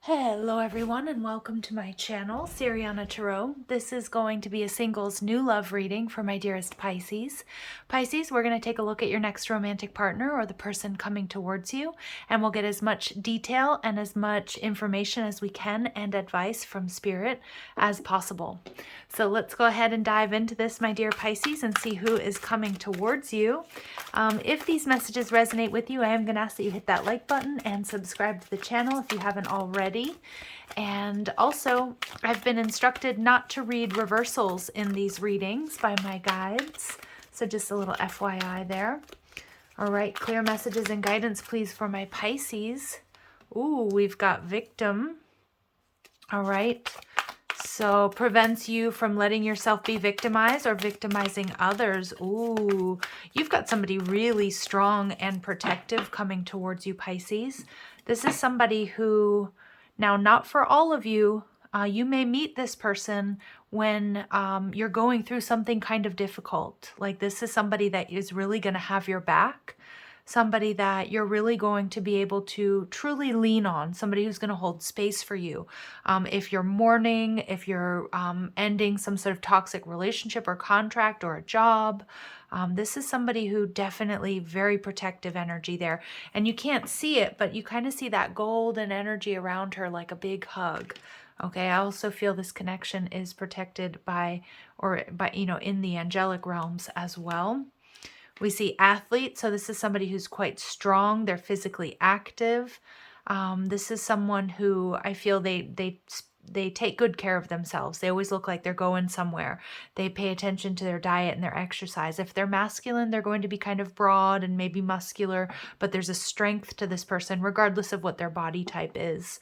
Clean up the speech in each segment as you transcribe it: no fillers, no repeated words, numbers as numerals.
Hello everyone and welcome to my channel, Siriana Tarot. This is going to be a singles new love reading for my dearest Pisces. Pisces, we're going to take a look at your next romantic partner or the person coming towards you, and we'll get as much detail and as much information as we can and advice from Spirit as possible. So let's go ahead and dive into this, my dear Pisces, and see who is coming towards you. If these messages resonate with you, I am going to ask that you hit that like button and subscribe to the channel if you haven't already. And also, I've been instructed not to read reversals in these readings by my guides. So just a little FYI there. All right, clear messages and guidance, please, for my Pisces. Ooh, we've got victim. All right. So prevents you from letting yourself be victimized or victimizing others. Ooh, you've got somebody really strong and protective coming towards you, Pisces. This is somebody who, now not for all of you, you may meet this person when you're going through something kind of difficult. Like this is somebody that is really going to have your back. Somebody that you're really going to be able to truly lean on, somebody who's going to hold space for you. If you're mourning, if you're ending some sort of toxic relationship or contract or a job, this is somebody who definitely very protective energy there. And you can't see it, but you kind of see that golden energy around her like a big hug. Okay, I also feel this connection is protected by, in the angelic realms as well. We see athlete, so this is somebody who's quite strong. They're physically active. This is someone who I feel they take good care of themselves. They always look like they're going somewhere. They pay attention to their diet and their exercise. If they're masculine, they're going to be kind of broad and maybe muscular, but there's a strength to this person regardless of what their body type is.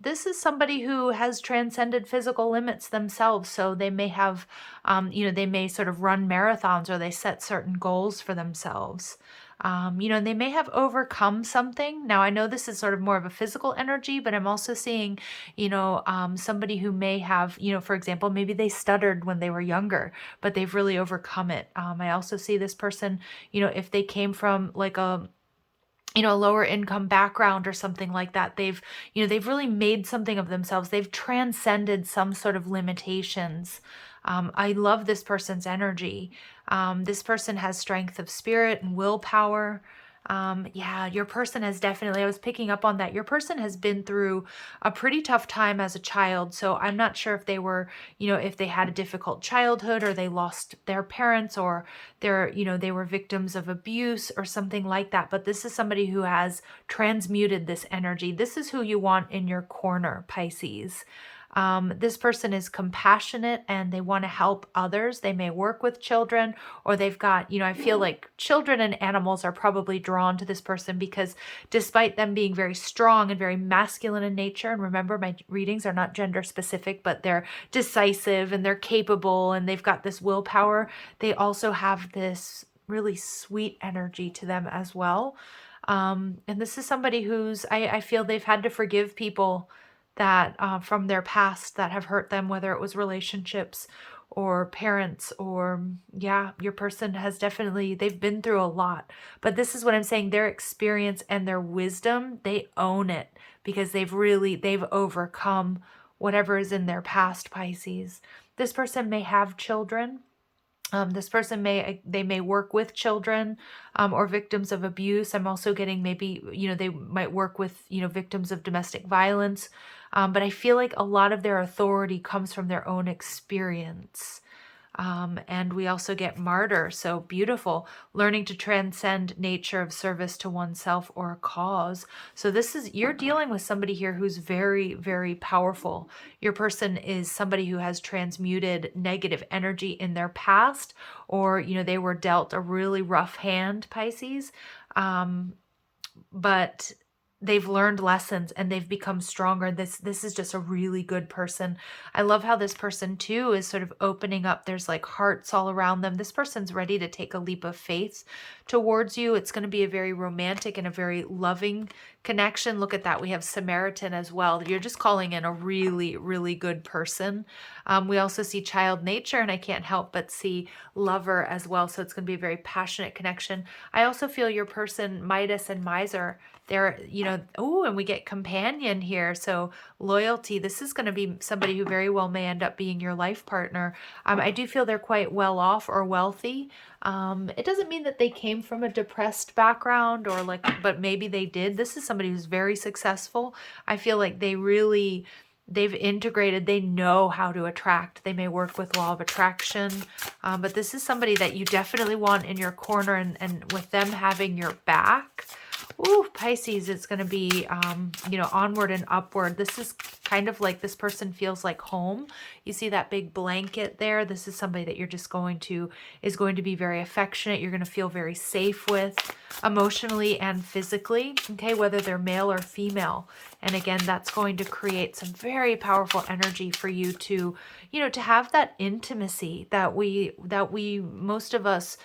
This is somebody who has transcended physical limits themselves. So they may have, they may sort of run marathons or they set certain goals for themselves. And they may have overcome something. Now, I know this is sort of more of a physical energy, but I'm also seeing, somebody who may have, for example, maybe they stuttered when they were younger, but they've really overcome it. I also see this person, if they came from like a lower income background or something like that, they've really made something of themselves. They've transcended some sort of limitations. I love this person's energy. This person has strength of spirit and willpower. Your person has definitely, I was picking up on that. Your person has been through a pretty tough time as a child. So I'm not sure if they were, if they had a difficult childhood or they lost their parents or they were victims of abuse or something like that. But this is somebody who has transmuted this energy. This is who you want in your corner, Pisces. This person is compassionate and they want to help others. They may work with children or they've got, I feel like children and animals are probably drawn to this person because despite them being very strong and very masculine in nature, and remember my readings are not gender specific, but they're decisive and they're capable and they've got this willpower, they also have this really sweet energy to them as well. And this is somebody who's, I feel they've had to forgive people that from their past that have hurt them, whether it was relationships or parents or your person has definitely, they've been through a lot. But this is what I'm saying, their experience and their wisdom, they own it because they've overcome whatever is in their past, Pisces. This person may have children. This person may work with children or victims of abuse. I'm also getting maybe, they might work with, victims of domestic violence. But I feel like a lot of their authority comes from their own experience. And we also get martyr. So beautiful, learning to transcend nature of service to oneself or a cause. So you're dealing with somebody here who's very, very powerful. Your person is somebody who has transmuted negative energy in their past, or, they were dealt a really rough hand, Pisces. But they've learned lessons and they've become stronger. This is just a really good person. I love how this person too is sort of opening up. There's like hearts all around them. This person's ready to take a leap of faith towards you. It's going to be a very romantic and a very loving connection, look at that. We have Samaritan as well. You're just calling in a really, really good person. We also see child nature, and I can't help but see lover as well. So it's going to be a very passionate connection. I also feel your person, Midas and Miser, they're, you know, oh, and we get companion here. So loyalty, this is going to be somebody who very well may end up being your life partner. I do feel they're quite well off or wealthy. It doesn't mean that they came from a depressed background or like, but maybe they did. This is somebody who's very successful. I feel like they've integrated, they know how to attract. They may work with law of attraction, but this is somebody that you definitely want in your corner, and with them having your back. Ooh, Pisces, it's going to be, you know, onward and upward. This is kind of like this person feels like home. You see that big blanket there? This is somebody that you're just is going to be very affectionate. You're going to feel very safe with emotionally and physically, okay, whether they're male or female. And again, that's going to create some very powerful energy for you to, you know, to have that intimacy that we most of us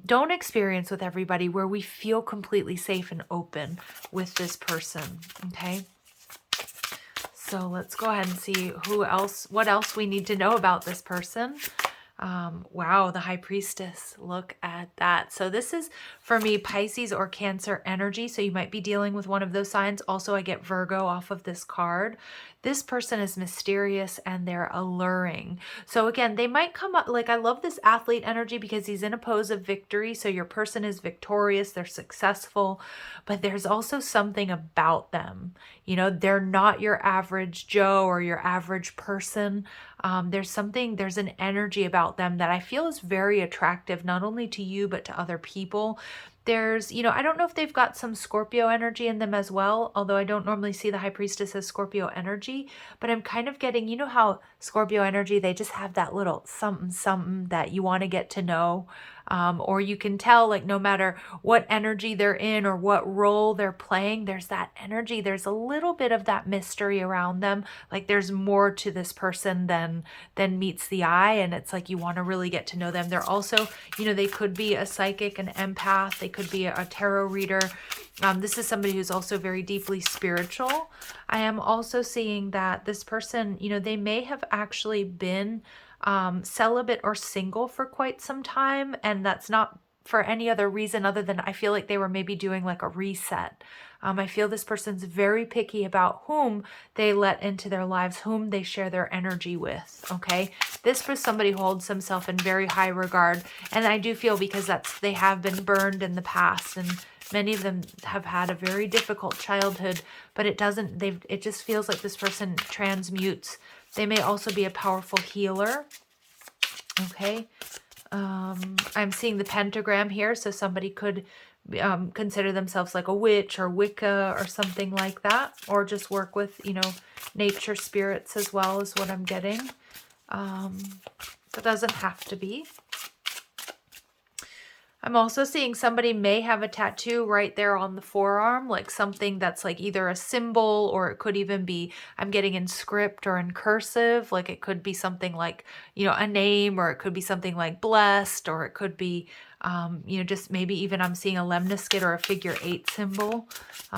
don't experience with everybody, where we feel completely safe and open with this person. Okay. So let's go ahead and see what else we need to know about this person. Wow, the High Priestess. Look at that. So this is, for me, Pisces or Cancer energy. So you might be dealing with one of those signs. Also, I get Virgo off of this card. This person is mysterious and they're alluring. So again, they might come up, like I love this athlete energy because he's in a pose of victory. So your person is victorious, they're successful, but there's also something about them. You know, they're not your average Joe or your average person. There's an energy about them that I feel is very attractive, not only to you, but to other people. There's, you know, I don't know if they've got some Scorpio energy in them as well, although I don't normally see the High Priestess as Scorpio energy, but I'm kind of getting, you know how Scorpio energy, they just have that little something that you want to get to know. Or you can tell, like, no matter what energy they're in or what role they're playing, there's that energy. There's a little bit of that mystery around them. Like there's more to this person than meets the eye. And it's like, you want to really get to know them. They're also, you know, they could be a psychic, an empath. They could be a tarot reader. This is somebody who's also very deeply spiritual. I am also seeing that this person, you know, they may have actually been celibate or single for quite some time, and that's not for any other reason other than I feel like they were maybe doing like a reset. I feel this person's very picky about whom they let into their lives, whom they share their energy with, okay? This was somebody who holds themselves in very high regard, and I do feel because they have been burned in the past, and many of them have had a very difficult childhood, but it just feels like this person transmutes. They may also be a powerful healer. Okay. I'm seeing the pentagram here. So somebody could consider themselves like a witch or Wicca or something like that. Or just work with, you know, nature spirits as well is what I'm getting. It doesn't have to be. I'm also seeing somebody may have a tattoo right there on the forearm, like something that's like either a symbol, or it could even be, I'm getting in script or in cursive, like it could be something like, you know, a name, or it could be something like blessed, or it could be, you know, just maybe even I'm seeing a lemniscate or a figure 8 symbol.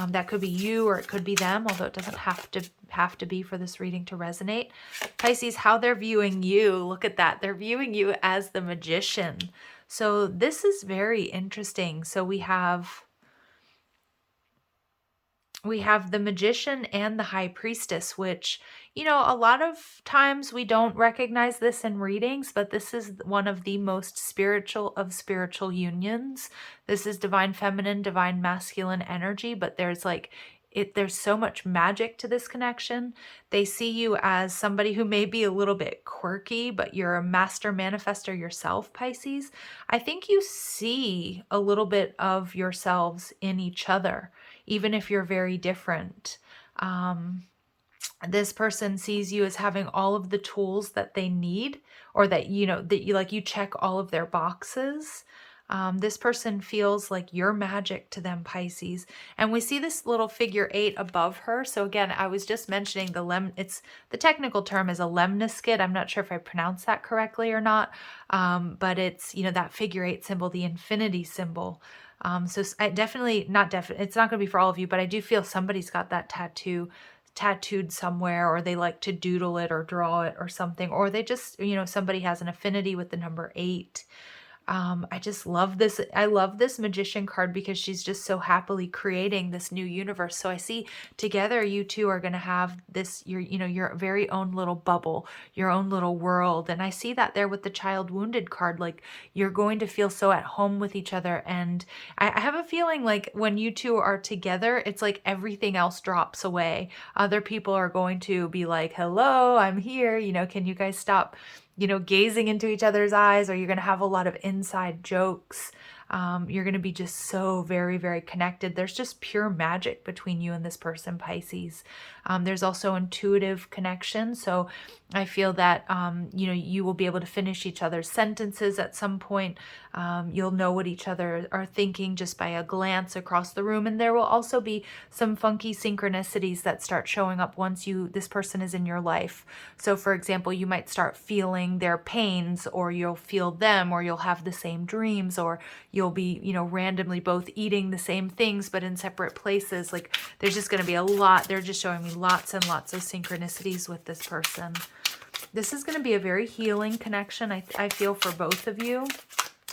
That could be you, or it could be them, although it doesn't have to be for this reading to resonate. Pisces, how they're viewing you, look at that. They're viewing you as the Magician. So this is very interesting. So we have the Magician and the High Priestess, which, you know, a lot of times we don't recognize this in readings, but this is one of the most spiritual of spiritual unions. This is divine feminine, divine masculine energy, but there's so much magic to this connection. They see you as somebody who may be a little bit quirky, but you're a master manifester yourself, Pisces. I think you see a little bit of yourselves in each other, even if you're very different. This person sees you as having all of the tools that they need, or that, you know, that you check all of their boxes. This person feels like you're magic to them, Pisces. And we see this little figure 8 above her. So again, I was just mentioning the technical term is a lemniscate. I'm not sure if I pronounced that correctly or not. But it's, you know, that figure 8 symbol, the infinity symbol. I definitely, not definitely, it's not going to be for all of you, but I do feel somebody's got that tattooed somewhere, or they like to doodle it or draw it or something, or they just, somebody has an affinity with the number 8. I just love this. I love this magician card because she's just so happily creating this new universe. So I see together you two are going to have this, your very own little bubble, your own little world. And I see that there with the child wounded card, like you're going to feel so at home with each other. And I have a feeling like when you two are together, it's like everything else drops away. Other people are going to be like, hello, I'm here. Can you guys stop gazing into each other's eyes, or you're going to have a lot of inside jokes. You're going to be just so very, very connected. There's just pure magic between you and this person, Pisces. There's also intuitive connection. So I feel that, you will be able to finish each other's sentences at some point. You'll know what each other are thinking just by a glance across the room. And there will also be some funky synchronicities that start showing up once this person is in your life. So for example, you might start feeling their pains, or you'll feel them, or you'll have the same dreams, or you'll be, randomly both eating the same things, but in separate places. Like there's just going to be a lot. They're just showing me lots and lots of synchronicities with this person. This is going to be a very healing connection, I feel, for both of you.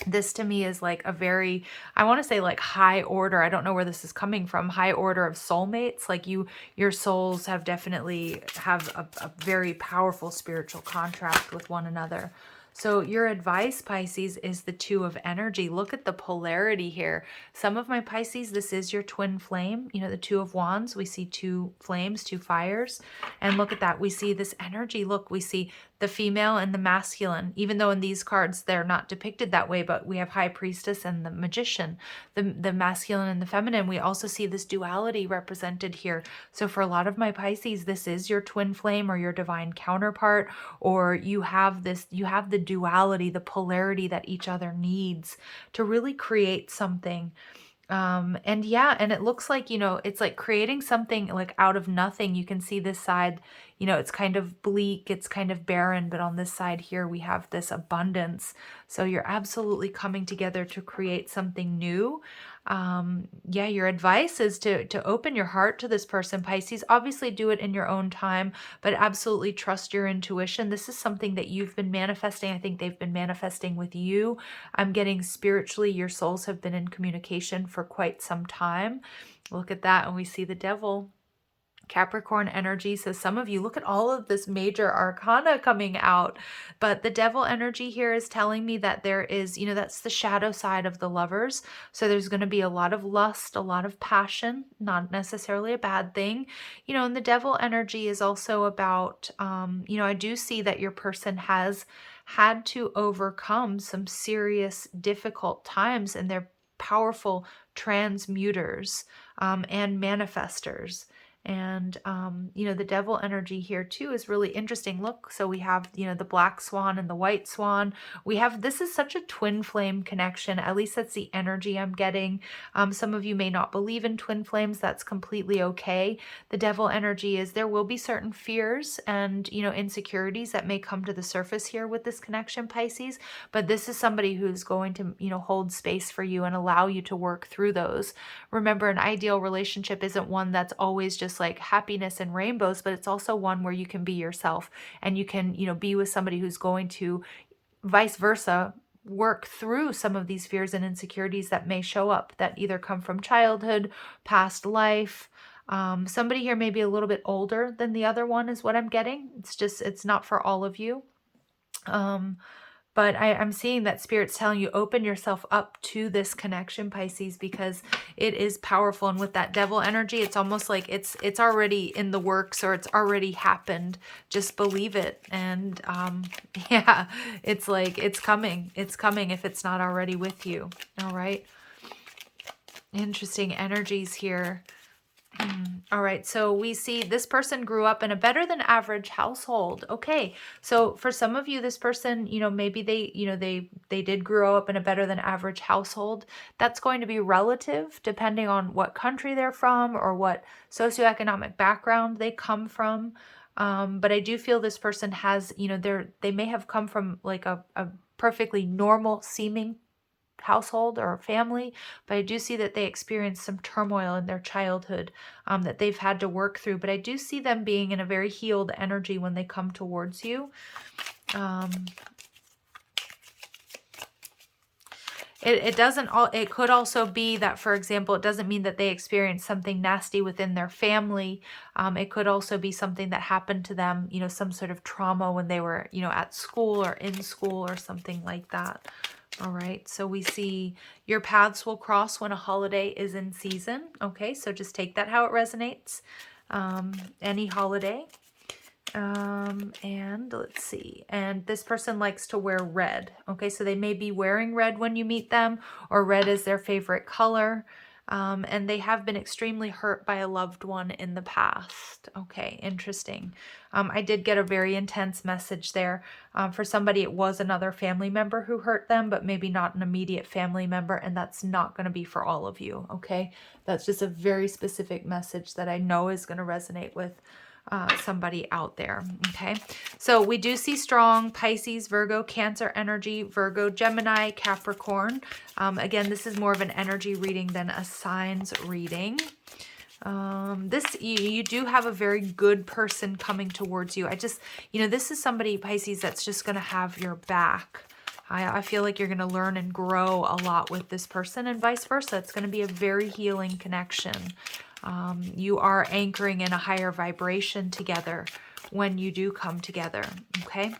This to me is like a very, I want to say like high order. I don't know where this is coming from. High order of soulmates. Like your souls have definitely have a very powerful spiritual contract with one another. So your advice, Pisces, is the 2 of energy. Look at the polarity here. Some of my Pisces, this is your twin flame. The 2 of wands, we see 2 flames, 2 fires. And look at that. We see this energy. Look, we see the female and the masculine, even though in these cards they're not depicted that way, but we have High Priestess and the Magician, the masculine and the feminine. We also see this duality represented here. So for a lot of my Pisces, this is your twin flame or your divine counterpart, or you have the duality, the polarity that each other needs to really create something. And it looks like, it's like creating something like out of nothing. You can see this side, it's kind of bleak, it's kind of barren, but on this side here, we have this abundance. So you're absolutely coming together to create something new. Your advice is to open your heart to this person, Pisces. Obviously do it in your own time, but absolutely trust your intuition. This is something that you've been manifesting. I think they've been manifesting with you. I'm getting spiritually, your souls have been in communication for quite some time. Look at that. And we see the devil. Capricorn energy. So some of you, look at all of this major arcana coming out, but the devil energy here is telling me that there is, that's the shadow side of the lovers. So there's going to be a lot of lust, a lot of passion, not necessarily a bad thing, and the devil energy is also about, I do see that your person has had to overcome some serious, difficult times, and they're powerful transmuters and manifestors. And, the devil energy here too is really interesting. Look, so we have, the black swan and the white swan. This is such a twin flame connection. At least that's the energy I'm getting. Some of you may not believe in twin flames. That's completely okay. The devil energy is there will be certain fears and, insecurities that may come to the surface here with this connection, Pisces. But this is somebody who's going to, hold space for you and allow you to work through those. Remember, an ideal relationship isn't one that's always just like happiness and rainbows, but it's also one where you can be yourself and you can, be with somebody who's going to vice versa work through some of these fears and insecurities that may show up that either come from childhood, past life. Somebody here may be a little bit older than the other one is what I'm getting. It's not for all of you. But I'm seeing that Spirit's telling you, open yourself up to this connection, Pisces, because it is powerful. And with that devil energy, it's almost like it's already in the works, or it's already happened. Just believe it. And it's like it's coming. It's coming if it's not already with you. All right. Interesting energies here. All right, so we see this person grew up in a better than average household. Okay, so for some of you, this person, maybe they did grow up in a better than average household. That's going to be relative depending on what country they're from or what socioeconomic background they come from. But I do feel this person has, they may have come from like a perfectly normal seeming household or family, but I do see that they experienced some turmoil in their childhood that they've had to work through. But I do see them being in a very healed energy when they come towards you. It could also be that, for example, it doesn't mean that they experienced something nasty within their family. It could also be something that happened to them, you know, some sort of trauma when they were, you know, at school or in school or something like that. All right, so we see your paths will cross when a holiday is in season. Okay, so just take that how it resonates. Any holiday. And let's see, and this person likes to wear red. Okay, so they may be wearing red when you meet them, or red is their favorite color. And they have been extremely hurt by a loved one in the past. Okay, interesting. I did get a very intense message there. For somebody, it was another family member who hurt them, but maybe not an immediate family member, and that's not going to be for all of you, okay? That's just a very specific message that I know is going to resonate with somebody out there. Okay, so we do see strong Pisces, Virgo, Cancer energy, Virgo, Gemini, Capricorn. Again, this is more of an energy reading than a signs reading. You do have a very good person coming towards you. This is somebody, Pisces, that's just going to have your back. I feel like you're going to learn and grow a lot with this person, and vice versa. It's going to be a very healing connection. You are anchoring in a higher vibration together when you do come together, okay?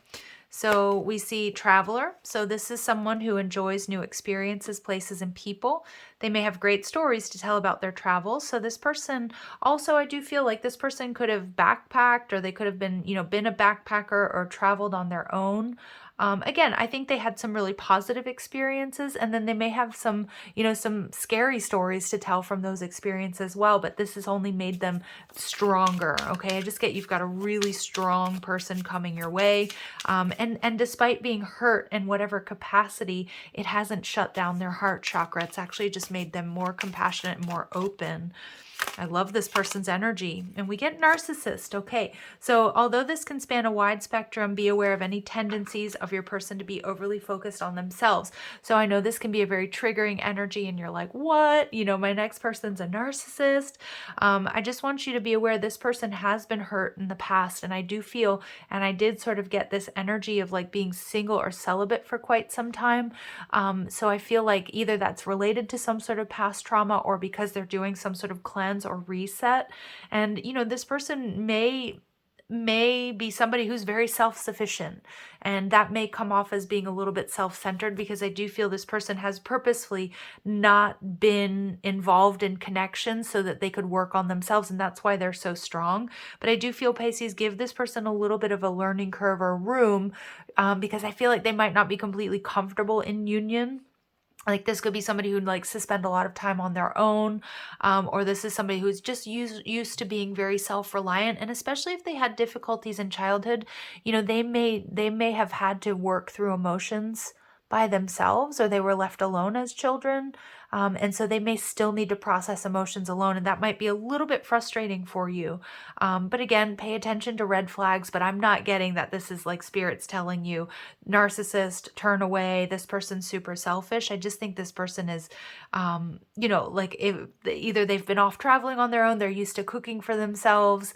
So we see traveler. So this is someone who enjoys new experiences, places, and people. They may have great stories to tell about their travels. So this person also, I do feel like this person could have backpacked, or they could have been, been a backpacker or traveled on their own. Again, I think they had some really positive experiences, and then they may have some, some scary stories to tell from those experiences as well, but this has only made them stronger, okay? I just get you've got a really strong person coming your way, and despite being hurt in whatever capacity, it hasn't shut down their heart chakra. It's actually just made them more compassionate and more open. I love this person's energy. And we get narcissist. Okay, so although this can span a wide spectrum, be aware of any tendencies of your person to be overly focused on themselves. So I know this can be a very triggering energy, and you're like, what? My next person's a narcissist. I just want you to be aware this person has been hurt in the past, and I do feel, and I did sort of get this energy of like being single or celibate for quite some time. So I feel like either that's related to some sort of past trauma, or because they're doing some sort of cleanse or reset. And this person may be somebody who's very self-sufficient, and that may come off as being a little bit self-centered, because I do feel this person has purposefully not been involved in connections so that they could work on themselves, and that's why they're so strong. But I do feel, Pisces, give this person a little bit of a learning curve or room, because I feel like they might not be completely comfortable in union. Like this could be somebody who likes to spend a lot of time on their own, or this is somebody who's just used to being very self-reliant. And especially if they had difficulties in childhood, they may have had to work through emotions by themselves, or they were left alone as children. And so they may still need to process emotions alone, and that might be a little bit frustrating for you. But again, pay attention to red flags, but I'm not getting that this is like spirits telling you, narcissist, turn away, this person's super selfish. I just think this person is, like either they've been off traveling on their own, they're used to cooking for themselves,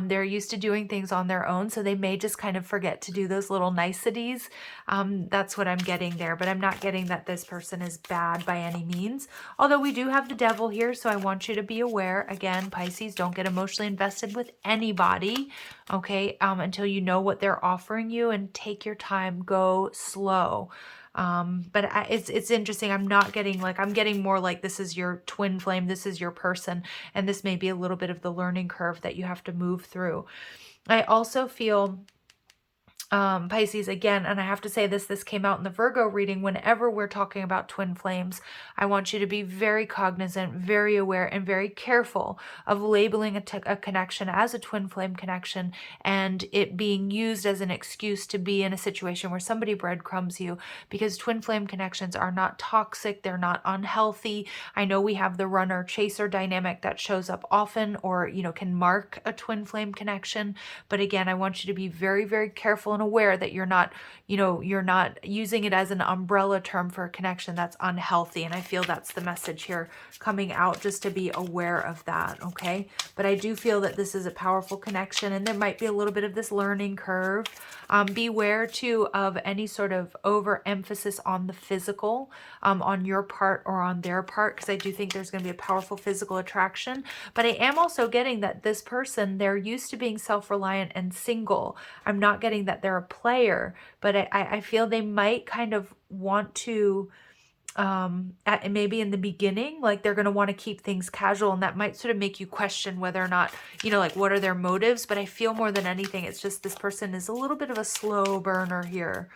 they're used to doing things on their own, so they may just kind of forget to do those little niceties. That's what I'm getting there, but I'm not getting that this person is bad by any means. Although we do have the devil here, so I want you to be aware. Again, Pisces, don't get emotionally invested with anybody, okay, until you know what they're offering you, and take your time, go slow. But it's interesting. I'm not getting I'm getting more like this is your twin flame, this is your person, and this may be a little bit of the learning curve that you have to move through. I also feel Pisces, again, and I have to say this came out in the Virgo reading, whenever we're talking about twin flames, I want you to be very cognizant, very aware, and very careful of labeling a connection as a twin flame connection, and it being used as an excuse to be in a situation where somebody breadcrumbs you, because twin flame connections are not toxic, they're not unhealthy. I know we have the runner-chaser dynamic that shows up often, or, can mark a twin flame connection, but again, I want you to be very, very careful and aware that you're not, you're not using it as an umbrella term for a connection that's unhealthy. And I feel that's the message here coming out, just to be aware of that, okay? But I do feel that this is a powerful connection, and there might be a little bit of this learning curve. Beware too of any sort of overemphasis on the physical, on your part or on their part, because I do think there's going to be a powerful physical attraction. But I am also getting that this person, they're used to being self-reliant and single. I'm not getting that they're a player, but I feel they might kind of want to, maybe in the beginning, like they're going to want to keep things casual, and that might sort of make you question whether or not, like what are their motives. But I feel more than anything, it's just this person is a little bit of a slow burner here.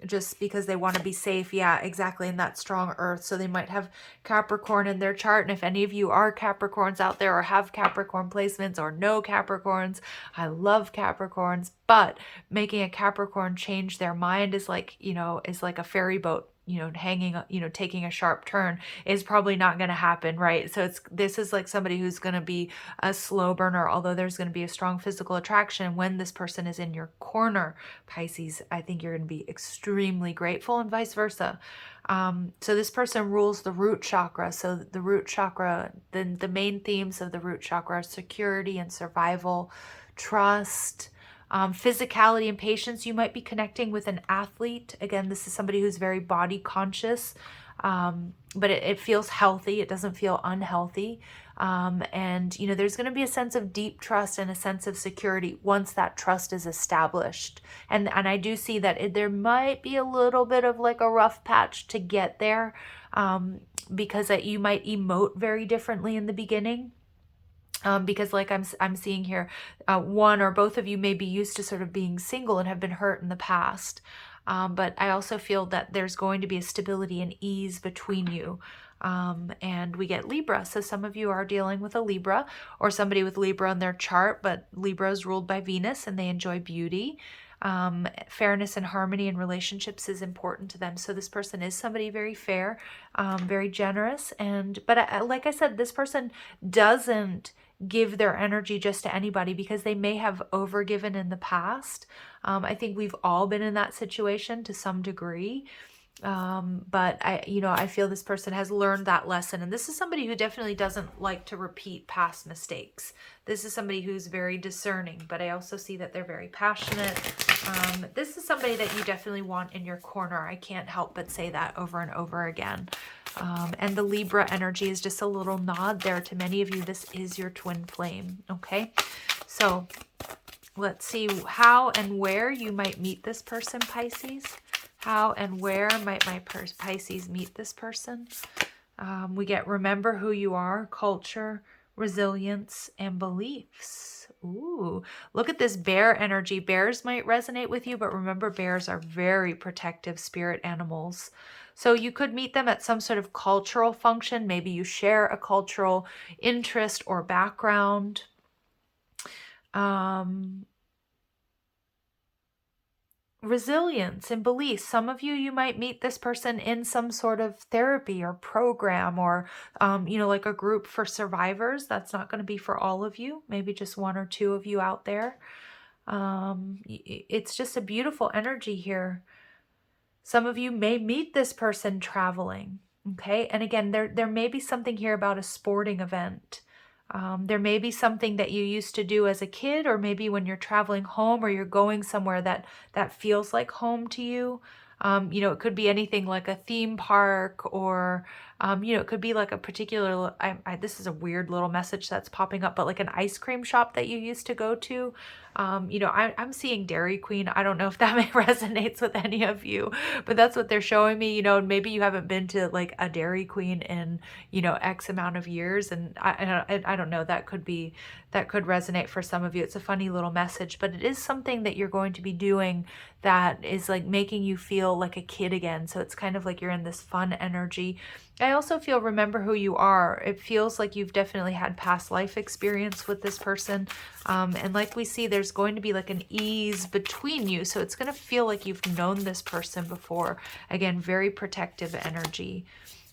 Just because they want to be safe. Yeah, exactly. In that strong earth. So they might have Capricorn in their chart. And if any of you are Capricorns out there, or have Capricorn placements, or know Capricorns, I love Capricorns, but making a Capricorn change their mind is like, is like a ferry boat, hanging, taking a sharp turn, is probably not going to happen, right? So this is like somebody who's going to be a slow burner, although there's going to be a strong physical attraction. When this person is in your corner, Pisces, I think you're going to be extremely grateful, and vice versa. So this person rules the root chakra. So the root chakra, the main themes of the root chakra are security and survival, trust, physicality and patience. You might be connecting with an athlete. Again, this is somebody who's very body conscious, but it feels healthy. It doesn't feel unhealthy. And, there's going to be a sense of deep trust and a sense of security once that trust is established. And I do see that there might be a little bit of like a rough patch to get there, because you might emote very differently in the beginning. Because like I'm seeing here, one or both of you may be used to sort of being single and have been hurt in the past. But I also feel that there's going to be a stability and ease between you. And we get Libra. So some of you are dealing with a Libra, or somebody with Libra in their chart, but Libra is ruled by Venus and they enjoy beauty. Fairness and harmony in relationships is important to them. So this person is somebody very fair, very generous. But like I said, this person doesn't give their energy just to anybody, because they may have overgiven in the past. I think we've all been in that situation to some degree. But I feel this person has learned that lesson. And this is somebody who definitely doesn't like to repeat past mistakes. This is somebody who's very discerning, but I also see that they're very passionate. This is somebody that you definitely want in your corner. I can't help but say that over and over again. And the Libra energy is just a little nod there to many of you. This is your twin flame. Okay. So let's see how and where you might meet this person, Pisces. How and where might my Pisces meet this person? We get remember who you are, culture, resilience, and beliefs. Ooh, look at this bear energy. Bears might resonate with you, but remember, bears are very protective spirit animals. So you could meet them at some sort of cultural function. Maybe you share a cultural interest or background. Resilience and beliefs. Some of you might meet this person in some sort of therapy or program, or like a group for survivors. That's not going to be for all of you, maybe just one or two of you out there. It's just a beautiful energy here. Some of you may meet this person traveling. Okay, and again, there may be something here about a sporting event. There may be something that you used to do as a kid, or maybe when you're traveling home, or you're going somewhere that feels like home to you. It could be anything like a theme park, or, it could be like a particular, this is a weird little message that's popping up, but like an ice cream shop that you used to go to. I'm seeing Dairy Queen. I don't know if that resonates with any of you, but that's what they're showing me, maybe you haven't been to like a Dairy Queen in, X amount of years. And I don't know, that could resonate for some of you. It's a funny little message, but it is something that you're going to be doing that is like making you feel like a kid again. So it's kind of like you're in this fun energy. I also feel remember who you are. It feels like you've definitely had past life experience with this person. And like we see, there's going to be like an ease between you. So it's going to feel like you've known this person before. Again, very protective energy.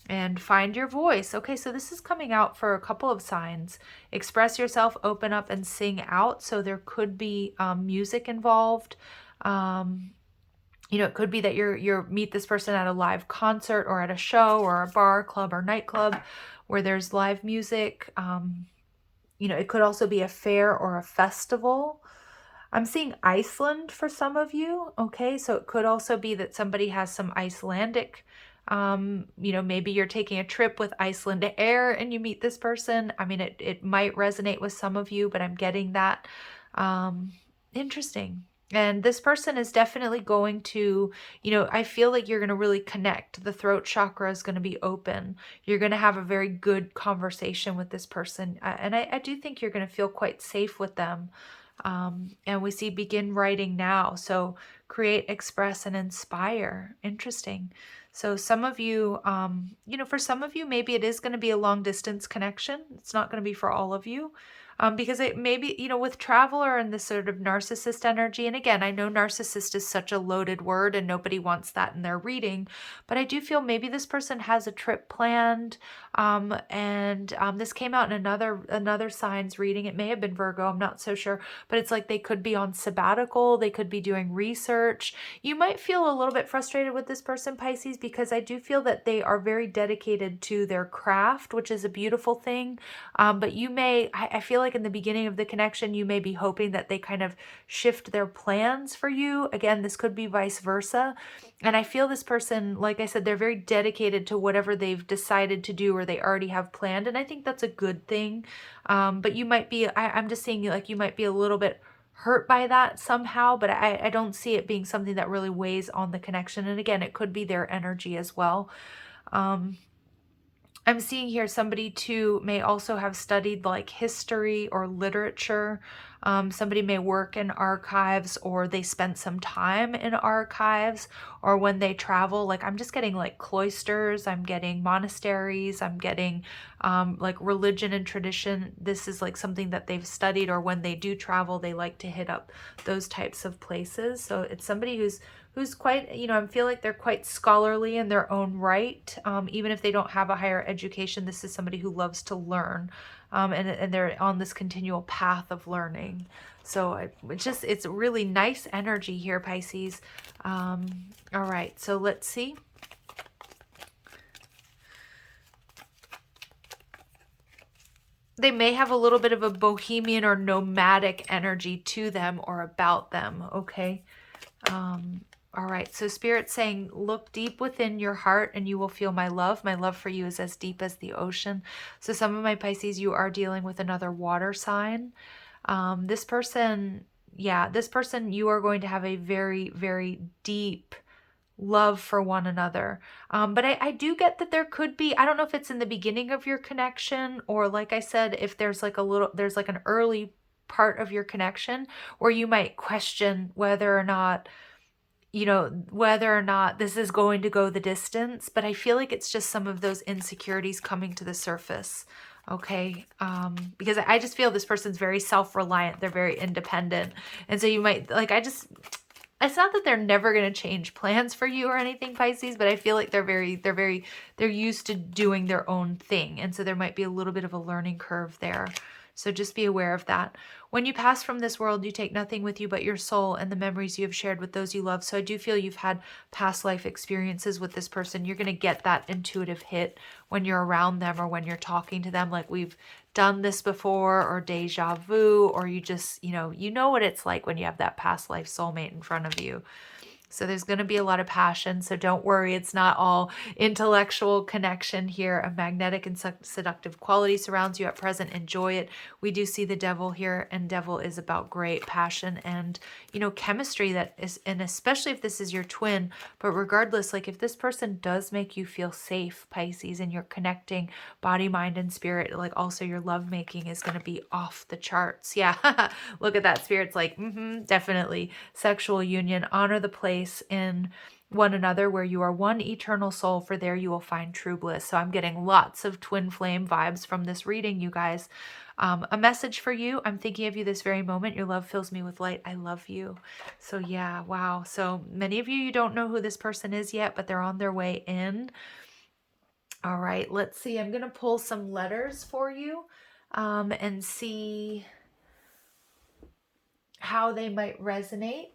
And find your voice. Okay, so this is coming out for a couple of signs. Express yourself, open up, and sing out. So there could be music involved. You know, it could be that you're meet this person at a live concert or at a show or a bar, club, or nightclub where there's live music. You know, it could also be a fair or a festival. I'm seeing Iceland for some of you. Okay, so it could also be that somebody has some Icelandic, you know, maybe you're taking a trip with Iceland Air and you meet this person. I mean, it might resonate with some of you, but I'm getting that. Interesting. And this person is definitely going to, you know, I feel like you're going to really connect. The throat chakra is going to be open. You're going to have a very good conversation with this person. And I do think you're going to feel quite safe with them. And we see begin writing now. So create, express, and inspire. Interesting. So some of you, you know, for some of you, maybe it is going to be a long distance connection. It's not going to be for all of you. Because it maybe, you know, with traveler and this sort of narcissist energy, and again, I know narcissist is such a loaded word and nobody wants that in their reading, but I do feel maybe this person has a trip planned, and this came out in another signs reading. It may have been Virgo, I'm not so sure, but it's like they could be on sabbatical, they could be doing research. You might feel a little bit frustrated with this person, Pisces, because I do feel that they are very dedicated to their craft, which is a beautiful thing. But you may, I feel like in the beginning of the connection, you may be hoping that they kind of shift their plans for you. Again, this could be vice versa. And I feel this person, like I said, they're very dedicated to whatever they've decided to do or they already have planned. And I think that's a good thing. But you might be, I'm just seeing like you might be a little bit hurt by that somehow, but I don't see it being something that really weighs on the connection. And again, it could be their energy as well. I'm seeing here somebody too may also have studied like history or literature. Somebody may work in archives or they spent some time in archives, or when they travel, like I'm just getting like cloisters, I'm getting monasteries, I'm getting like religion and tradition. This is like something that they've studied, or when they do travel, they like to hit up those types of places. So it's somebody who's quite, you know, I feel like they're quite scholarly in their own right. Even if they don't have a higher education, this is somebody who loves to learn, and they're on this continual path of learning. So it's really nice energy here, Pisces. All right, so let's see. They may have a little bit of a bohemian or nomadic energy to them or about them, okay? All right, so Spirit's saying, look deep within your heart and you will feel my love. My love for you is as deep as the ocean. So some of my Pisces, you are dealing with another water sign. This person, you are going to have a very, very deep love for one another. But I do get that there could be, I don't know if it's in the beginning of your connection, or like I said, if there's like there's like an early part of your connection where you might question whether or not, you know, whether or not this is going to go the distance. But I feel like it's just some of those insecurities coming to the surface. Okay. Because I just feel this person's very self-reliant. They're very independent. And so you might like, it's not that they're never going to change plans for you or anything, Pisces, but I feel like they're used to doing their own thing. And so there might be a little bit of a learning curve there. So just be aware of that. When you pass from this world, you take nothing with you but your soul and the memories you have shared with those you love. So I do feel you've had past life experiences with this person. You're going to get that intuitive hit when you're around them or when you're talking to them, like we've done this before, or deja vu, or you just, you know what it's like when you have that past life soulmate in front of you. So there's going to be a lot of passion. So don't worry. It's not all intellectual connection here. A magnetic and seductive quality surrounds you at present. Enjoy it. We do see the devil here, and devil is about great passion and, you know, chemistry that is, and especially if this is your twin, but regardless, like if this person does make you feel safe, Pisces, and you're connecting body, mind, and spirit, like also your love making is going to be off the charts. Yeah. Look at that. Spirit's like, definitely sexual union, honor the place in one another where you are one eternal soul, for there you will find true bliss. So I'm getting lots of twin flame vibes from this reading, you guys. A message for you. I'm thinking of you this very moment. Your love fills me with light. I love you. So yeah, wow. So many of you don't know who this person is yet, but they're on their way in. All right, let's see. I'm going to pull some letters for you and see how they might resonate.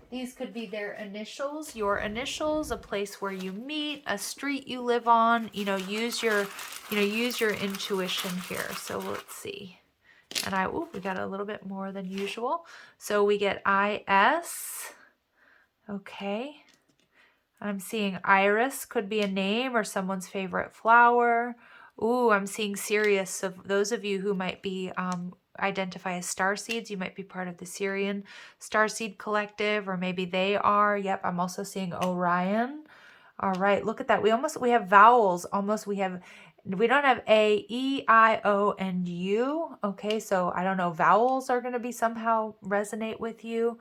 These could be their initials, your initials, a place where you meet, a street you live on. Use your intuition here. So let's see. And we got a little bit more than usual. So we get IS. Okay. I'm seeing Iris, could be a name or someone's favorite flower. Ooh, I'm seeing Sirius. So those of you who might be identify as starseeds, you might be part of the Sirian Starseed Collective, or maybe they are. Yep, I'm also seeing Orion. All right, look at that. We have vowels. We don't have A, E, I, O, and U. Okay, so I don't know. Vowels are going to be somehow resonate with you.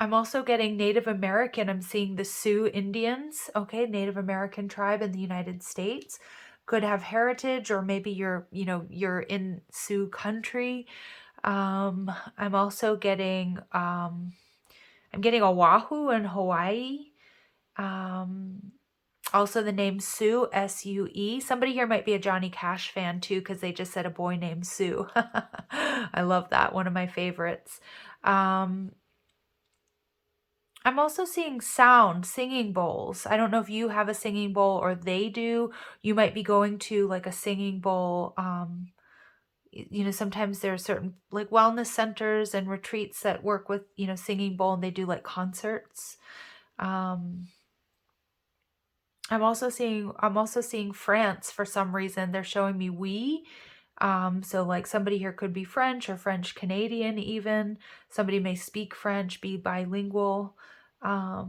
I'm also getting Native American. I'm seeing the Sioux Indians, okay, Native American tribe in the United States. Could have heritage, or maybe you're in Sioux country. I'm also getting I'm getting Oahu in Hawaii. Also the name Sue, S-U-E. Somebody here might be a Johnny Cash fan too, because they just said a boy named Sue. I love that. One of my favorites. I'm also seeing singing bowls. I don't know if you have a singing bowl or they do. You might be going to like a singing bowl. Sometimes there are certain like wellness centers and retreats that work with, singing bowl, and they do like concerts. I'm also seeing France for some reason. They're showing me we. So like somebody here could be French or French Canadian even. Somebody may speak French, be bilingual. Yeah,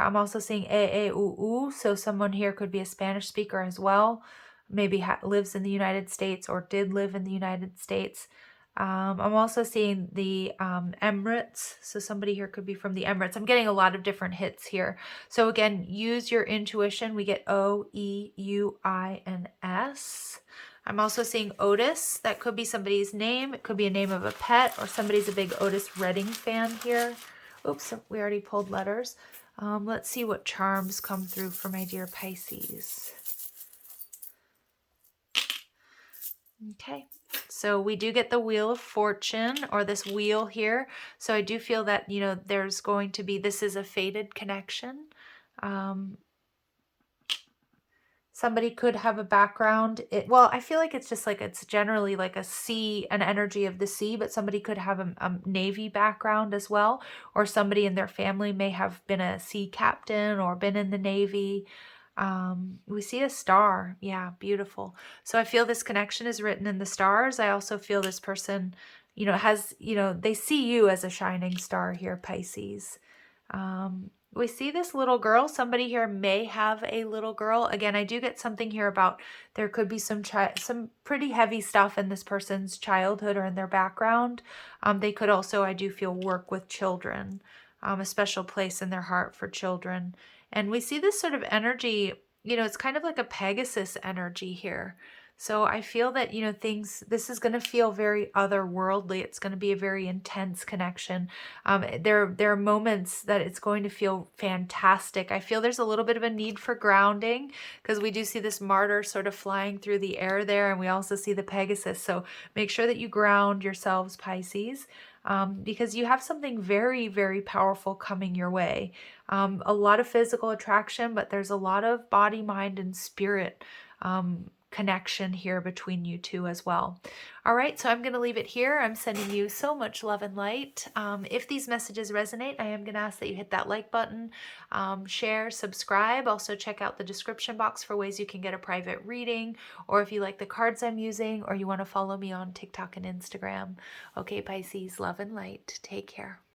I'm also seeing u. So someone here could be a Spanish speaker as well. Maybe lives in the United States or did live in the United States. I'm also seeing the Emirates. So somebody here could be from the Emirates. I'm getting a lot of different hits here. So again, use your intuition. We get O, E, U, I, and S. I'm also seeing Otis. That could be somebody's name. It could be a name of a pet, or somebody's a big Otis Redding fan here. Oops, we already pulled letters. Let's see what charms come through for my dear Pisces. Okay, so we do get the Wheel of Fortune, or this wheel here. So I do feel that, there's going to be, this is a fated connection. Somebody could have a background. I feel like it's just like, it's generally like a sea, an energy of the sea, but somebody could have a Navy background as well, or somebody in their family may have been a sea captain or been in the Navy. We see a star. Yeah, beautiful. So I feel this connection is written in the stars. I also feel this person, they see you as a shining star here, Pisces. We see this little girl. Somebody here may have a little girl. Again, I do get something here about there could be some pretty heavy stuff in this person's childhood or in their background. They could also, I do feel, work with children, a special place in their heart for children. And we see this sort of energy, it's kind of like a Pegasus energy here. So I feel that, this is going to feel very otherworldly. It's going to be a very intense connection. There are moments that it's going to feel fantastic. I feel there's a little bit of a need for grounding, because we do see this martyr sort of flying through the air there, and we also see the Pegasus. So make sure that you ground yourselves, Pisces, because you have something very, very powerful coming your way. A lot of physical attraction, but there's a lot of body, mind, and spirit connection here between you two as well. All right, so I'm going to leave it here. I'm sending you so much love and light. If these messages resonate, I am going to ask that you hit that like button, share, subscribe. Also check out the description box for ways you can get a private reading, or if you like the cards I'm using, or you want to follow me on TikTok and Instagram. Okay, Pisces, love and light. Take care.